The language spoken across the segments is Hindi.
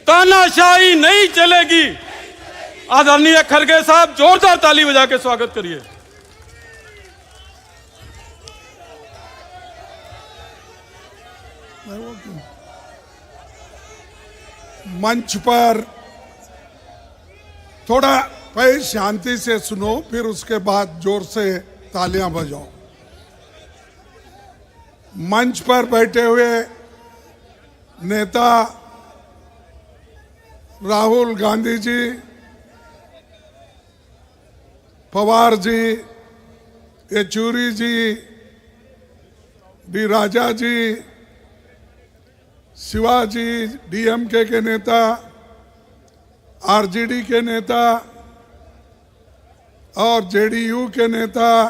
तानाशाही नहीं चलेगी। आदरणीय खड़गे साहब, जोरदार ताली बजा के स्वागत करिए। मंच पर थोड़ा पहले शांति से सुनो, फिर उसके बाद जोर से तालियां बजाओ। मंच पर बैठे हुए नेता राहुल गांधी जी, पवार जी, येचुरी जी, डी राजा जी, शिवाजी, डीएमके के नेता, आरजेडी के नेता और जेडीयू के नेता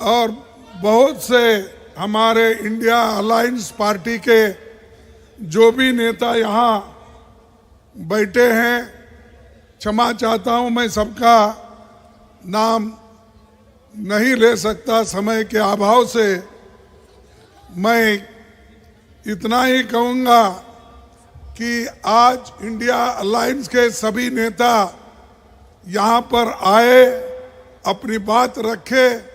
और बहुत से हमारे इंडिया अलायंस पार्टी के जो भी नेता यहाँ बैठे हैं, क्षमा चाहता हूँ मैं सबका नाम नहीं ले सकता समय के अभाव से। मैं इतना ही कहूँगा कि आज इंडिया अलायंस के सभी नेता यहाँ पर आए, अपनी बात रखे,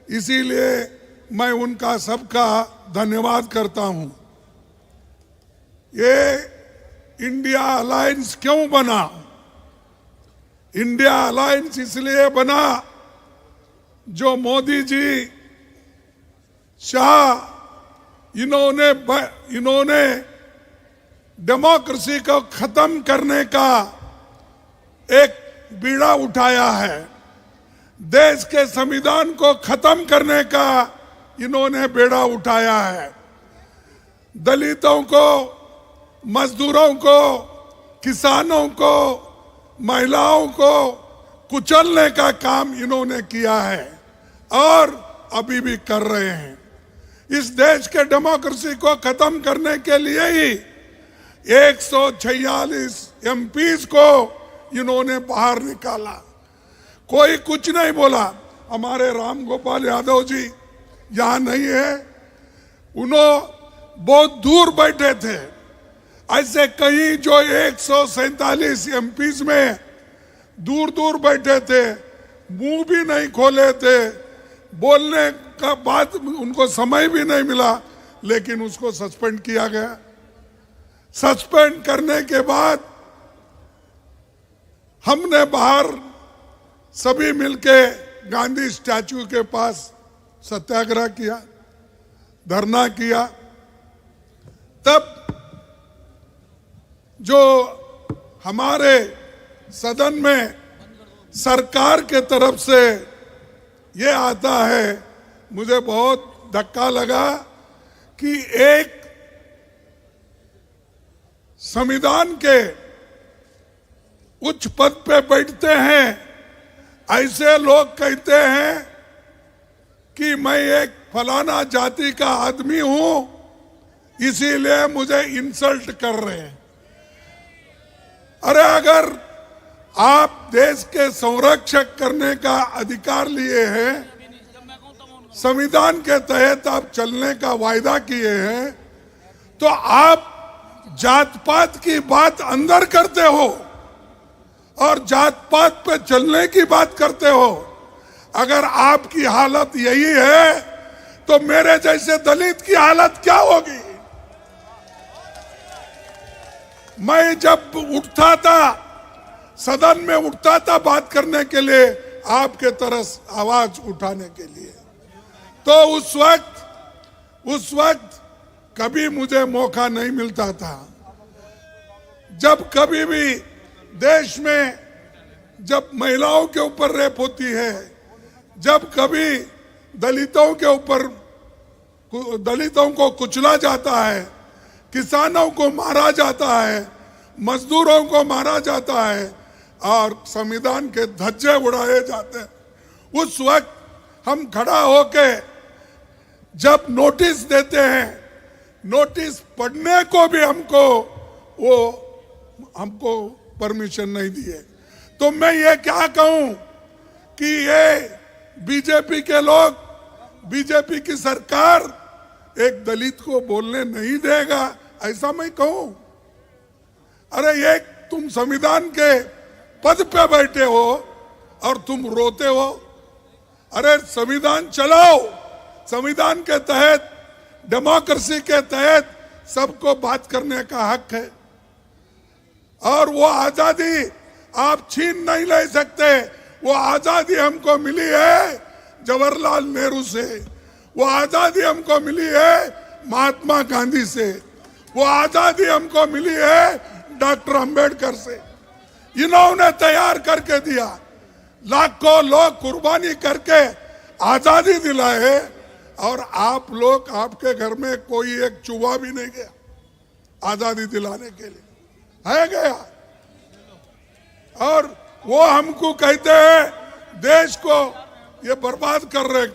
इसीलिए मैं उनका सबका धन्यवाद करता हूँ। ये इंडिया अलायंस क्यों बना? इंडिया अलायंस इसलिए बना जो मोदी जी, शाह, इन्होंने डेमोक्रेसी को खत्म करने का एक बीड़ा उठाया है। देश के संविधान को खत्म करने का इन्होंने बेड़ा उठाया है। दलितों को, मजदूरों को, किसानों को, महिलाओं को कुचलने का काम इन्होंने किया है और अभी भी कर रहे हैं। इस देश के डेमोक्रेसी को खत्म करने के लिए ही 146 एमपीज को इन्होंने बाहर निकाला। कोई कुछ नहीं बोला। हमारे राम गोपाल यादव जी यहाँ नहीं है, उन्होंने बहुत दूर बैठे थे। ऐसे कई जो 147 एमपीज में दूर दूर बैठे थे, मुंह भी नहीं खोले थे, बोलने का बात उनको समय भी नहीं मिला, लेकिन उसको सस्पेंड किया गया। सस्पेंड करने के बाद हमने बाहर सभी मिलके गांधी स्टैचू के पास सत्याग्रह किया, धरना किया। तब जो हमारे सदन में सरकार के तरफ से ये आता है, मुझे बहुत धक्का लगा कि एक संविधान के उच्च पद पे बैठते हैं ऐसे लोग कहते हैं कि मैं एक फलाना जाति का आदमी हूं, इसीलिए मुझे इंसल्ट कर रहे हैं। अरे अगर आप देश के संरक्षक करने का अधिकार लिए हैं, संविधान के तहत आप चलने का वायदा किए हैं, तो आप जात पात की बात अंदर करते हो और जात पात पे चलने की बात करते हो। अगर आपकी हालत यही है तो मेरे जैसे दलित की हालत क्या होगी? मैं जब उठता था, सदन में उठता था बात करने के लिए, आपके तरफ आवाज उठाने के लिए, तो उस वक्त कभी मुझे मौका नहीं मिलता था। जब कभी भी देश में जब महिलाओं के ऊपर रेप होती है, जब कभी दलितों को कुचला जाता है, किसानों को मारा जाता है, मजदूरों को मारा जाता है और संविधान के धज्जे उड़ाए जाते हैं, उस वक्त हम खड़ा होके जब नोटिस देते हैं, नोटिस पढ़ने को भी हमको परमिशन नहीं दिए। तो मैं ये क्या कहूं कि ये बीजेपी के लोग, बीजेपी की सरकार एक दलित को बोलने नहीं देगा, ऐसा मैं कहूं? अरे ये तुम संविधान के पद पे बैठे हो और तुम रोते हो। अरे संविधान चलाओ, संविधान के तहत, डेमोक्रेसी के तहत सबको बात करने का हक है, और वो आजादी आप छीन नहीं ले सकते। वो आजादी हमको मिली है जवाहरलाल नेहरू से, वो आजादी हमको मिली है महात्मा गांधी से, वो आजादी हमको मिली है डॉक्टर अंबेडकर से। इन्होंने तैयार करके दिया, लाखों लोग कुर्बानी करके आजादी दिलाए, और आप लोग, आपके घर में कोई एक चूहा भी नहीं गया आजादी दिलाने के लिए, है गया? और वो हमको कहते हैं देश को ये बर्बाद कर रहे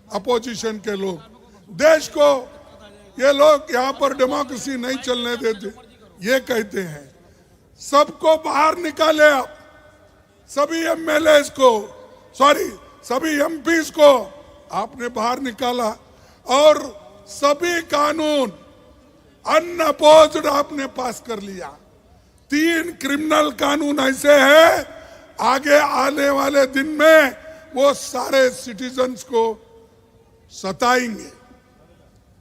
अपोजिशन के लोग, देश को ये लोग यहाँ पर डेमोक्रेसी नहीं चलने देते, ये कहते हैं। सबको बाहर निकाले आप, सभी एमएलए को, सॉरी सभी एमपीज को आपने बाहर निकाला, और सभी कानून अनअपोज्ड आपने पास कर लिया। 3 क्रिमिनल कानून ऐसे हैं, आगे आने वाले दिन में वो सारे सिटीजन्स को सताएंगे।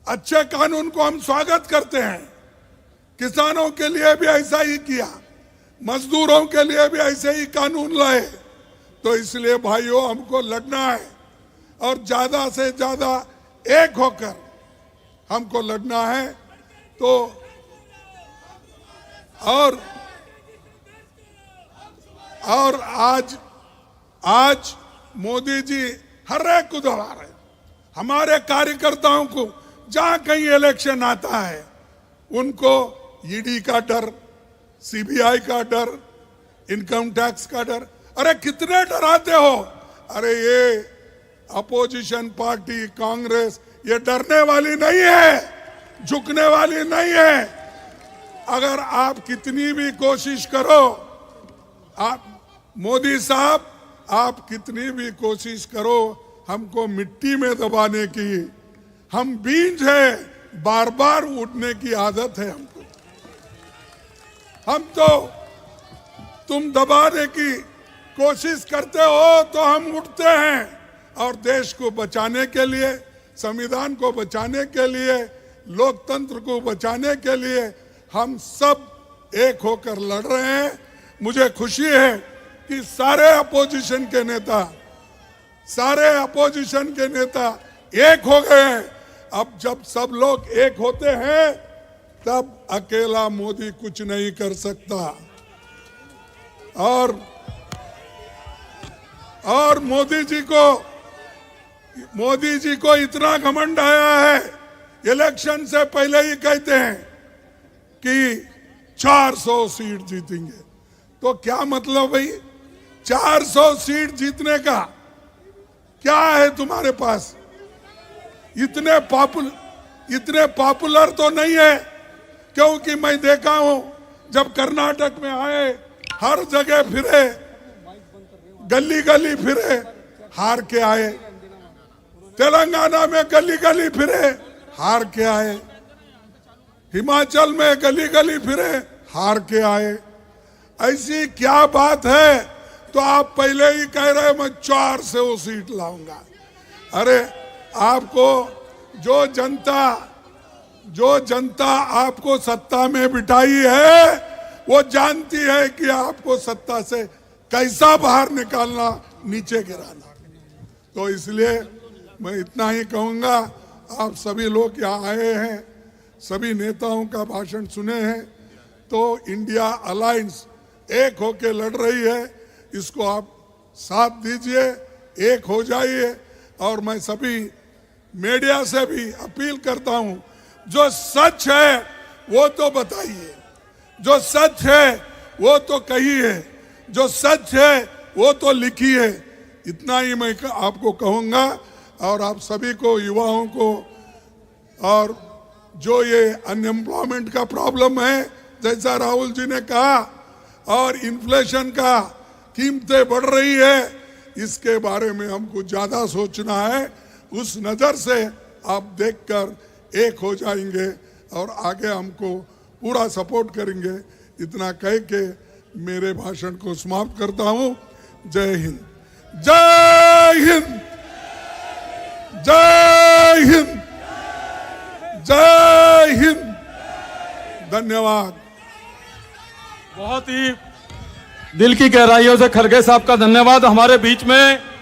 अच्छे कानून को हम स्वागत करते हैं, किसानों के लिए भी ऐसा ही किया, मजदूरों के लिए भी ऐसे ही कानून लाए। तो इसलिए भाइयों हमको लड़ना है, और ज्यादा से ज्यादा एक होकर हमको लड़ना है। तो और आज मोदी जी हर एक को दबा रहे, हमारे कार्यकर्ताओं को जहां कहीं इलेक्शन आता है उनको ईडी का डर, सीबीआई का डर, इनकम टैक्स का डर। अरे कितने डराते हो? अरे ये अपोजिशन पार्टी कांग्रेस ये डरने वाली नहीं है, झुकने वाली नहीं है। अगर आप कितनी भी कोशिश करो, आप मोदी साहब आप कितनी भी कोशिश करो हमको मिट्टी में दबाने की, हम बीज हैं, बार बार उठने की आदत है हमको। हम तो तुम दबाने की कोशिश करते हो तो हम उठते हैं, और देश को बचाने के लिए, संविधान को बचाने के लिए, लोकतंत्र को बचाने के लिए हम सब एक होकर लड़ रहे हैं। मुझे खुशी है कि सारे अपोजिशन के नेता एक हो गए हैं। अब जब सब लोग एक होते हैं तब अकेला मोदी कुछ नहीं कर सकता। और मोदी जी को इतना घमंड आया है, इलेक्शन से पहले ही कहते हैं कि 400 सीट जीतेंगे। तो क्या मतलब भाई, 400 सीट जीतने का क्या है तुम्हारे पास? इतने पॉपुलर तो नहीं है, क्योंकि मैं देखा हूं जब कर्नाटक में आए हर जगह फिरे, गली गली फिरे, हार के आए। तेलंगाना में गली गली फिरे, हार के आए। हिमाचल में गली गली फिरे, हार के आए। ऐसी क्या बात है? तो आप पहले ही कह रहे मैं 400 सीट लाऊंगा। अरे आपको जो जनता आपको सत्ता में बिठाई है वो जानती है कि आपको सत्ता से कैसा बाहर निकालना, नीचे गिराना। तो इसलिए मैं इतना ही कहूंगा, आप सभी लोग यहाँ आए हैं, सभी नेताओं का भाषण सुने हैं, तो इंडिया अलायंस एक होके लड़ रही है, इसको आप साथ दीजिए, एक हो जाइए। और मैं सभी मीडिया से भी अपील करता हूं, जो सच है वो तो बताइए, जो सच है वो तो कहिए, जो सच है वो तो लिखिए। इतना ही मैं आपको कहूंगा। और आप सभी को, युवाओं को, और जो ये अनएम्प्लॉयमेंट का प्रॉब्लम है, जैसा राहुल जी ने कहा, और इन्फ्लेशन का कीमतें बढ़ रही है, इसके बारे में हमको ज्यादा सोचना है। उस नजर से आप देखकर एक हो जाएंगे और आगे हमको पूरा सपोर्ट करेंगे। इतना कह के मेरे भाषण को समाप्त करता हूं। जय हिंद, जय हिंद, जय हिंद, जय हिंद। धन्यवाद। बहुत ही दिल की गहराइयों से खड़गे साहब का धन्यवाद। हमारे बीच में